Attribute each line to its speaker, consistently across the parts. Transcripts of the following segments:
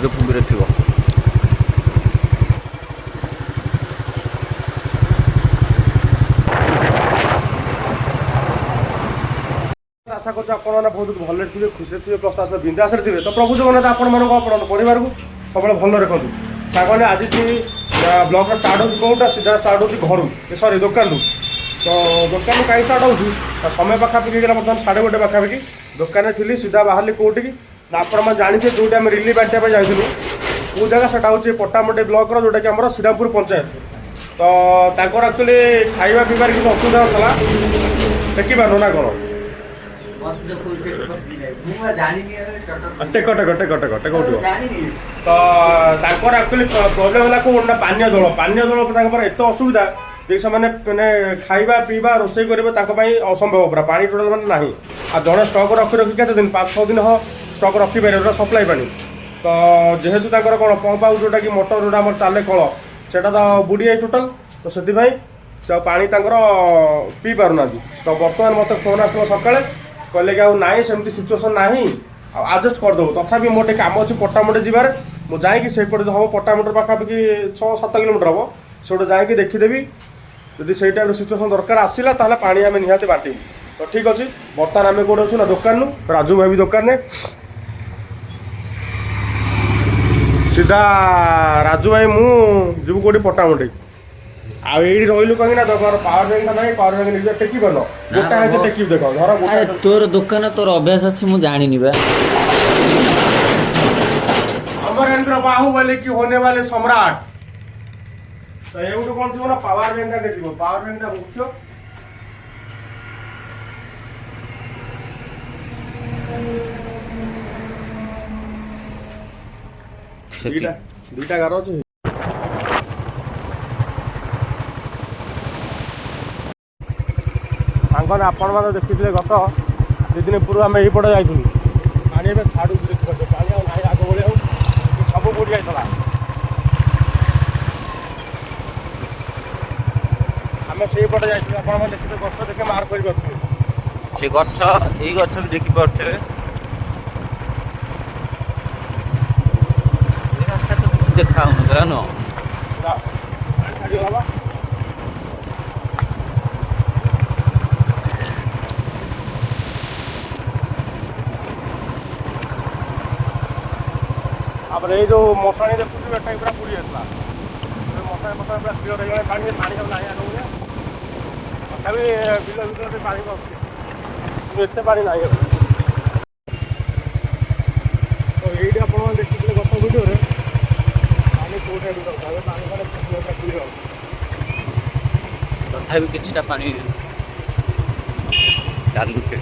Speaker 1: କୁମ୍ଭୀର ଫୁମ୍ଭୀର ଥିବ।
Speaker 2: आशा कर बहुत भले थे खुशी थे प्लस बिंदास थे तो प्रभु जगन्नाथ आपण परिवार को सब भल रखु सागने आज ब्लॉग स्टार्ट हो कौटा सीधा स्टार्ट हो घर सॉरी दुकान तो दुकान कहीं स्टार्ट हो समय पाखापाखि बर्तमान 1:30 पाखापाखि दुकान थी सीधा बाहर कौटी आपण मैंने जानते जो आम रिलीफ बांटा जाइलु कौ जगह से पट्टामुंडी ब्लॉक जोटा कि आम श्रीरामपुर पंचायत तो एक्चुअली खाଇବା ପିଇବାର କିଛି ଅସୁବିଧା ହେଉଥିଲା ଦେଖିପାରୁନ ନା କ'ଣ take take take take take उठो तो एक्चुअली प्रोब्लेम है कौन ना पानीय जल एत असुविधा जे से मैंने खाଇବା पीवा रोषे करेंगे असंभव पूरा पानी टोटाल मैंने ना आ जड़े स्टक रखी रखी केते दिन 5-6 दिन हम स्टक रखिपारे सप्लाई पानी तो जेहेतु कौन पंप हाउस जोटा कि मोटर जोटा आम चले कल से तो बुड़ी जाए टोटाल तो से पानी पी पारना तो बर्तमान मत फोन आस सकाଳେ कहले कि नाई सेमती सिचुएसन ना आडजस्ट करदेव तथापि मोटे कम अच्छी पट्टामुंडी जीवार मुझे से हम पट्टामुंडी पाखापाखि 6-7 किलोमीटर हम से जाकि देखीदेवी जदि से टाइम सिचुएसन दरकार आसला ताहले पानी आम निहाती बांटिबू तो ठीक अच्छे बर्तमान आम कौन अच्छु ना दुकान राजू भाई भी दुकान में सीधा राजू भाई मुझे कौटी पट्टामुंडी आईडी रही कहीं पावर बैंक ना पावर बैंक निजे टेकी पार गोटा है टेकी देख धर
Speaker 1: तोर दुकान तोर अभ्यास अच्छी मुझे जानी बा
Speaker 2: अमरेंद्र बाहुबली की होने वाले सम्राट तो ये कौन थी ना पावर बैंक का देखो पावर बैंक का मुख्य दुईटा घर अच्छे आपण मैंने देखी गत 2 दिन पूर्व आम यहीपटे जाइलु पानी ए छाड़ू देखिए पानी ना आग भाई सब बुड़ी जाता आम से पटे जाइए आप देखिए गछ देखे मार्क कर
Speaker 1: से गछ ये गछ भी देखी पारे रास्ता तो कुछ देखा हो न
Speaker 2: ये जो मशाणी देखुची बेटा पूरा बुड़ी जाता मशाणी मशाणी पूरा क्लियर हो पानी पानी सब ना तथापि बिल भर पानी एत पानी ना तो ये आप देखिए गत भिडियो पानी कौ टाइम दरकार पानी क्लियर
Speaker 1: तथापि किछिटा पानी चालुचे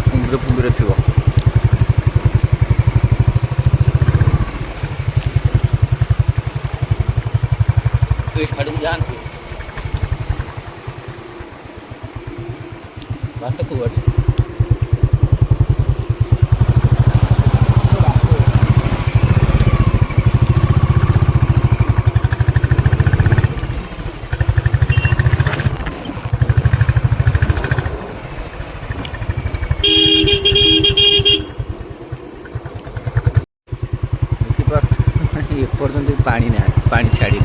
Speaker 1: कुम्भीर फुम्भीर थी तो छाड़ जातु बाट कुआटे एपर्तंत पानी ना पानी छाड़ी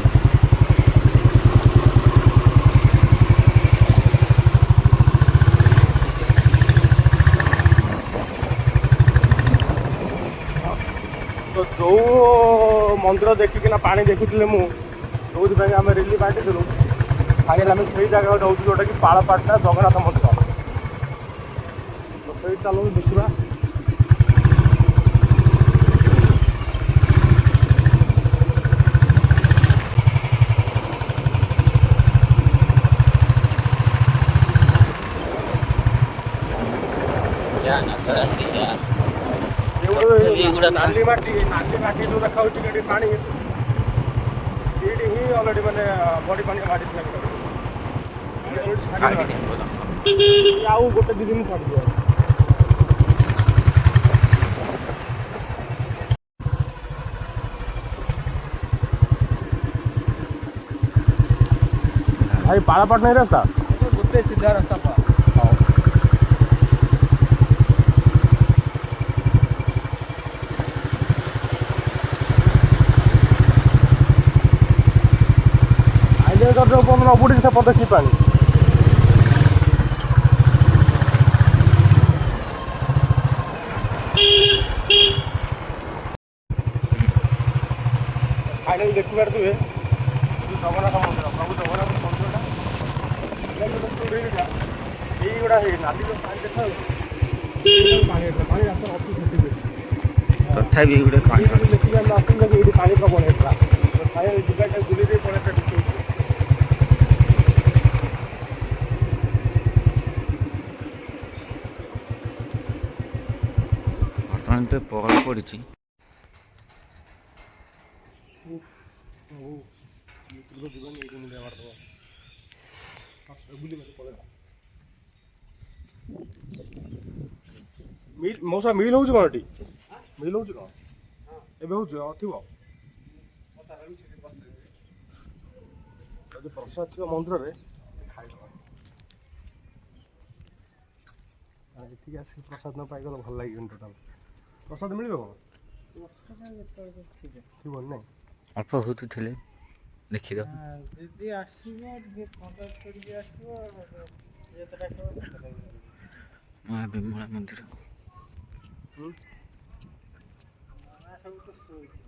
Speaker 2: तो जो मंदिर देखिकिना पानी देखुले मुझे आम रिलीफ बांटी फाइनाल आम से जगह जाऊँ जोटा कि पालपाटना जगन्नाथ मंदिर तो से चलो देखा नाली माटी जो देखा पानी ये अलरेडी मैंने बड़ी पानी माटी आउ गोटे 2 दिन छाड़ दिया भाई पालापाट नहीं रास्ता
Speaker 3: गोटे सीधा रास्ता
Speaker 2: ପାଣିର ଯେଉଁ ପବନ ଅବୁଡ଼ିଛି ସେପଟେ ଦେଖି ପାଣି। ଫାଇନାଲି ଦେଖିପାରୁଥିବେ ଜଗନ୍ନାଥ ମନ୍ଦିର, ପ୍ରଭୁ ଜଗନ୍ନାଥ ମନ୍ଦିରଟା ଏଇଗୁଡ଼ା ହେଇ ନାଲି ଯେଉଁ ପାଣି ଦେଖାଯାଉଛି ପାଣି ପାଣି ରାସ୍ତାରେ ଅଛି ସେଠି
Speaker 1: ତଥାପି ଗୋଟେ ପାଣି
Speaker 2: ଦେଖିକି ଆମେ ଆସୁଛୁ ଯେ ଏଇଠି ପାଣି ପ୍ରବଳ ହେଇଥିଲା ଯିବା ବୁଲି ଦେଇ ପଳେଇ
Speaker 1: ବର୍ତ୍ତମାନ ଟିକେ ପହଳ ପଡ଼ିଛି।
Speaker 2: ମଉସା ମିଲ୍ ହେଉଛି କ'ଣ ଏଠି? ମିଲ୍ ହେଉଛି କ'ଣ ଏବେ ହେଉଛି ଥିବ? ଯଦି ପ୍ରସାଦ ଥିବ ମନ୍ଦିରରେ ଖାଇବ। ଏଠିକି ଆସିକି ପ୍ରସାଦ ନ ପାଇଗଲେ ଭଲ ଲାଗିବନି ଟୋଟାଲ। ପ୍ରସାଦ ମିଳିବ କ'ଣ? ଥିବ ନାଇଁ
Speaker 1: ଅଳ୍ପ ବହୁତ ଥିଲେ ଦେଖିଦ
Speaker 3: ଯଦି ଆସିବ ଟିକେ କଣ୍ଟାକ୍ଟ କରିକି ଆସିବ ଯେତେଟା
Speaker 1: ମା ବିମଳା ମନ୍ଦିର।
Speaker 3: ସବୁ ତ ଶୋଇଛି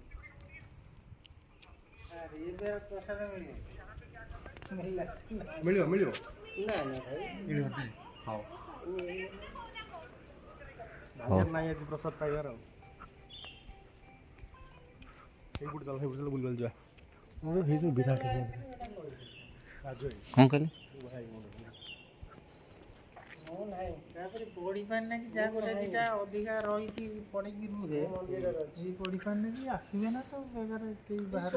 Speaker 3: ଏବେ ପ୍ରସାଦ
Speaker 2: ମିଳିବ ମିଳିବ
Speaker 3: ନା ନା ଭାଇ
Speaker 2: ମିଳିବ ହଉ ନାଇଁ ଆଜି ପ୍ରସାଦ ପାଇବାର ଆଉ ସେଇପଟେ ଚାଲ ସେଇପଟେ ଚାଲ ବୁଲିବାଲି ଯିବା। ହେଇଯିବ ବିରାଟ
Speaker 1: କ'ଣ କହିଲେ?
Speaker 3: ମୁଁ ନାହିଁ ତାପରେ ପଢ଼ିପାରି ନା କି ଯାହା ଗୋଟେ ଦୁଇଟା ଅଧିକା ରହିକି ପଢ଼ିକି ରୁହେ ଯିଏ ପଢ଼ିପାରୁନି କି ଆସିବେ ନା ତ ବେଗାରେ କେହି ବାହାରେ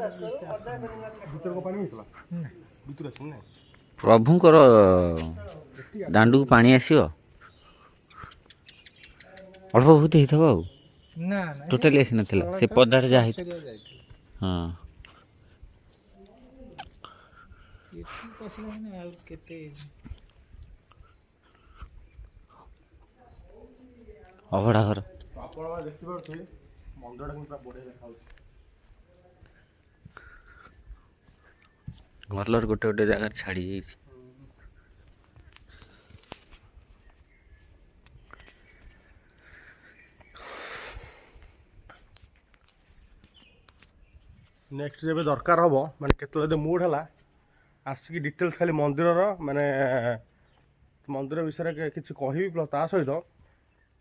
Speaker 2: ଭିତରକୁ ପାଣି ହେଇଥିଲା ଭିତରୁ ଆସିବ ନା
Speaker 1: ପ୍ରଭୁଙ୍କର ଦାଣ୍ଡକୁ ପାଣି ଆସିବ ଅଳ୍ପ ବହୁତ ହେଇଥିବ ଆଉ
Speaker 3: ନା
Speaker 1: ଟୋଟାଲି ଆସିନଥିଲା ସେ ପଦାରେ ଯାହା ହେଇଥିଲା। ହଁ
Speaker 3: ଏଠି ପଶିଲାଣି ଆଉ କେତେ
Speaker 1: ଅଭଡ଼ା ଘର
Speaker 2: ଆପଣ ଦେଖିପାରୁଥିବେ ମନ୍ଦିରଟା କିନ୍ତୁ ପୁରା ବଢ଼ିଆ ଦେଖାଯାଉଛି।
Speaker 1: ଘରର ଗୋଟେ ଗୋଟେ ଜାଗାରେ ଛାଡ଼ି ଯାଇଛି। ନେକ୍ସଟ ଯେବେ ଦରକାର ହେବ ମାନେ କେତେବେଳେ ଯଦି ମୁଡ୍ ହେଲା ଆସିକି ଡିଟେଲ୍ସ ଖାଲି ମନ୍ଦିରର ମାନେ ମନ୍ଦିର ବିଷୟରେ କିଛି କହିବି ପ୍ଲସ୍ ତା ସହିତ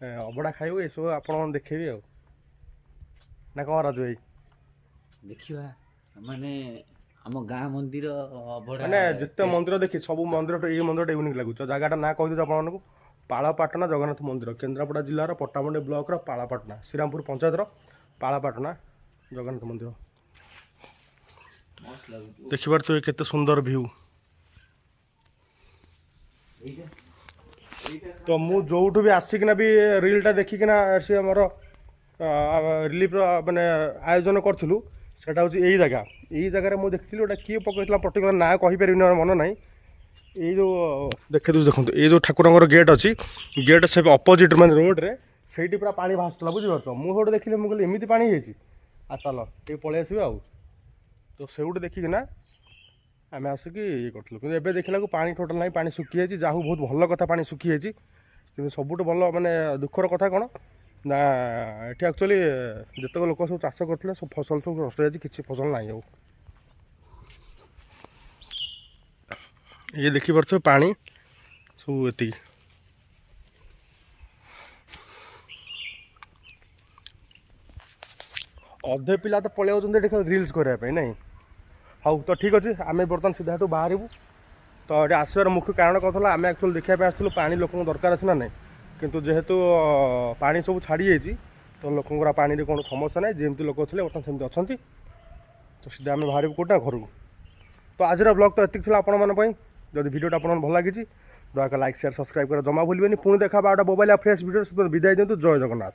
Speaker 1: ଅବଢ଼ା ଖାଇବୁ ଏସବୁ ଆପଣଙ୍କୁ ଦେଖେଇବି ଆଉ ନା କ'ଣ ରାଜୁ ଭାଇ? ଦେଖିବା ମାନେ ଆମ ଗାଁ ମନ୍ଦିର
Speaker 2: ମାନେ ଯେତେ ମନ୍ଦିର ଦେଖି ସବୁ ମନ୍ଦିରଟା ଏଇ ମନ୍ଦିରଟା ୟୁନିକ୍ ଲାଗୁଛି। ଜାଗାଟା ନାଁ କହିଦେଉଛି ଆପଣମାନଙ୍କୁ ପାଳପାଟଣା ଜଗନ୍ନାଥ ମନ୍ଦିର କେନ୍ଦ୍ରାପଡ଼ା ଜିଲ୍ଲାର ପଟ୍ଟାମୁଣ୍ଡାଇ ବ୍ଲକର ପାଳପାଟଣା ଶ୍ରୀରାମପୁର ପଞ୍ଚାୟତର ପାଳପାଟଣା ଜଗନ୍ନାଥ ମନ୍ଦିର। ଦେଖିପାରୁଥିବେ କେତେ ସୁନ୍ଦର ଭ୍ୟୁ। ତ ମୁଁ ଯୋଉଠୁ ବି ଆସିକିନା ବି ରିଲ୍ଟା ଦେଖିକିନା ସେ ଆମର ରିଲିଫ୍ର ମାନେ ଆୟୋଜନ କରିଥିଲୁ ସେଇଟା ହେଉଛି ଏଇ ଜାଗା। ଏଇ ଜାଗାରେ ମୁଁ ଦେଖିଥିଲି ଗୋଟେ କିଏ ପକାଇଥିଲା ପର୍ଟିକୁଲାର ନାଁ କହିପାରିବିନି ମୋର ମନେ ନାହିଁ। ଏଇ ଯେଉଁ ଦେଖେଇଦେଉଛି ଦେଖନ୍ତୁ ଏଇ ଯେଉଁ ଠାକୁରଙ୍କର ଗେଟ୍ ଅଛି ଗେଟ୍ ସେ ଅପୋଜିଟ୍ ମାନେ ରୋଡ଼ରେ ସେଇଠି ପୁରା ପାଣି ଭାସୁଥିଲା ବୁଝିପାରୁଛ। ମୁଁ ସେଇଠୁ ଦେଖିଲି ମୁଁ କହିଲି ଏମିତି ପାଣି ହେଇଯାଇଛି ଆଉ ଚାଲ ଟିକେ ପଳେଇ ଆସିବେ ଆଉ। ତ ସେଇଠୁ ଦେଖିକିନା ଆମେ ଆସିକି ଇଏ କରିଥିଲୁ କିନ୍ତୁ ଏବେ ଦେଖିଲାକୁ ପାଣି ଟୋଟାଲ୍ ନାହିଁ ପାଣି ଶୁଖିଯାଇଛି। ଯାହା ହଉ ବହୁତ ଭଲ କଥା ପାଣି ଶୁଖିଯାଇଛି କିନ୍ତୁ ସବୁଠୁ ଭଲ ମାନେ ଦୁଃଖର କଥା କ'ଣ ନା ଏଠି ଆକ୍ଚୁଆଲି ଯେତେକ ଲୋକ ସବୁ ଚାଷ କରିଥିଲେ ସବୁ ଫସଲ ସବୁ ନଷ୍ଟ ହେଇଯାଇଛି କିଛି ଫସଲ ନାହିଁ ଆଉ। ଇଏ ଦେଖିପାରୁଥିବେ ପାଣି ସବୁ ଏତିକି। ଅଧେ ପିଲା ତ ପଳେଇ ଯାଉଛନ୍ତି ଏଠି ରିଲ୍ସ କରିବା ପାଇଁ ନାଇଁ। ହଉ ତ ଠିକ୍ ଅଛି ଆମେ ବର୍ତ୍ତମାନ ସିଧା ଏଠୁ ବାହାରିବୁ। ତ ଏଠି ଆସିବାର ମୁଖ୍ୟ କାରଣ କ'ଣ ଥିଲା ଆମେ ଆକ୍ଚୁଆଲି ଦେଖିବା ପାଇଁ ଆସିଥିଲୁ ପାଣି ଲୋକଙ୍କୁ ଦରକାର ଅଛି ନା ନାହିଁ କିନ୍ତୁ ଯେହେତୁ ପାଣି ସବୁ ଛାଡ଼ିଯାଇଛି ତ ଲୋକଙ୍କର ପାଣିରେ କ'ଣ ସମସ୍ୟା ନାହିଁ ଯେମିତି ଲୋକ ଥିଲେ ବର୍ତ୍ତମାନ ସେମିତି ଅଛନ୍ତି। ତ ସିଧା ଆମେ ବାହାରିବୁ କେଉଁଟା ଘରକୁ। ତ ଆଜିର ବ୍ଲଗ୍ ତ ଏତିକି ଥିଲା ଆପଣମାନଙ୍କ ପାଇଁ। ଯଦି ଭିଡ଼ିଓଟା ଆପଣଙ୍କୁ ଭଲ ଲାଗିଛି ଦୟାକରି ଲାଇକ୍ ସେୟାର ସବସ୍କ୍ରାଇବ୍ କରିବା ଜମା ଭୁଲିବେନି। ପୁଣି ଦେଖା ଆଉ ଗୋଟେ ମୋବାଇଲ୍ ଆଉ ଫ୍ରେଶ୍ ଭିଡ଼ିଓ ବିଦାୟ ଦିଅନ୍ତୁ। ଜୟ ଜଗନ୍ନାଥ।